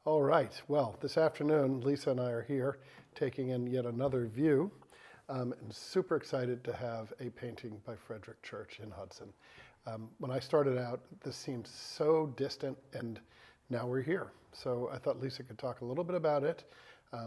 All right. Well, this afternoon, Lisa and I are here taking in yet another view. And super excited to have a painting by Frederic Church in Hudson. When I started out, this seemed so distant, and now we're here. So I thought Lisa could talk a little bit about it,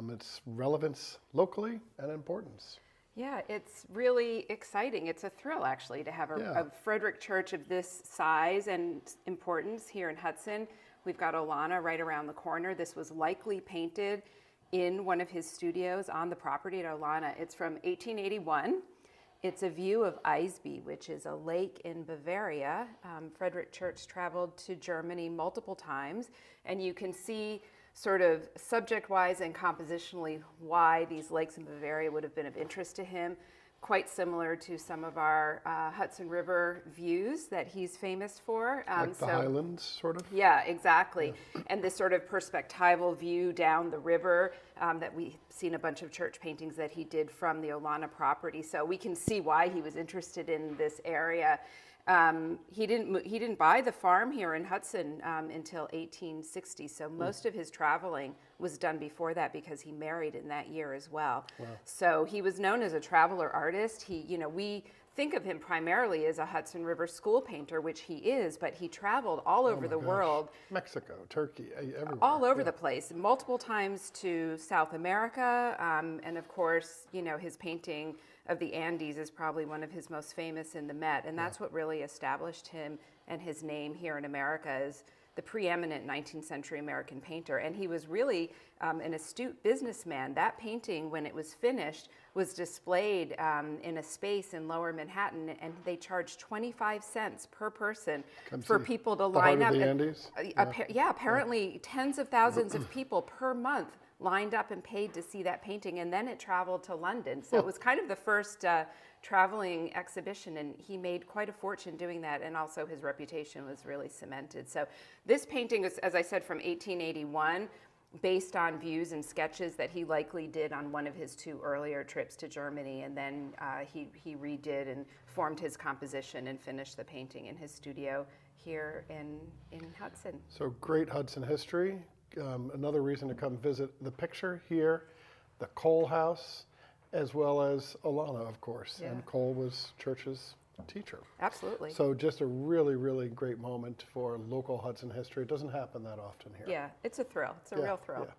its relevance locally and importance. Yeah, it's really exciting. It's a thrill, actually, to have a Frederic Church of this size and importance here in Hudson. We've got Olana right around the corner. This was likely painted in one of his studios on the property at Olana. It's from 1881. It's a view of Eibsee, which is a lake in Bavaria. Frederic Church traveled to Germany multiple times, and you can see sort of subject-wise and compositionally why these lakes in Bavaria would have been of interest to him. Quite similar to some of our Hudson River views that he's famous for. Like the Highlands, sort of? Yeah, exactly. Yeah. And this sort of perspectival view down the river that we've seen a bunch of church paintings that he did from the Olana property. So we can see why he was interested in this area. He didn't buy the farm here in Hudson until 1860, so most of his traveling was done before that because he married in that year as well. Wow. So he was known as a traveler artist. We think of him primarily as a Hudson River school painter, which he is, but he traveled all over the world. Mexico, Turkey, everywhere. All over the place, multiple times to South America, and of course, his painting of the Andes is probably one of his most famous in the Met, and that's what really established him and his name here in America as the preeminent 19th century American painter. And he was really an astute businessman. That painting, when it was finished, was displayed in a space in Lower Manhattan, and they charged 25 cents per person for people to line up. The Andes? Apparently tens of thousands of people per month lined up and paid to see that painting, and then it traveled to London. So it was kind of the first traveling exhibition, and he made quite a fortune doing that, and also his reputation was really cemented. So this painting is, as I said, from 1881, based on views and sketches that he likely did on one of his two earlier trips to Germany, and then he redid and formed his composition and finished the painting in his studio here in Hudson. So great Hudson history. Another reason to come visit the picture here, the Cole House, as well as Olana, of course. Yeah. And Cole was Church's teacher. Absolutely. So just a really, really great moment for local Hudson history. It doesn't happen that often here. Yeah, it's a thrill. It's a real thrill. Yeah.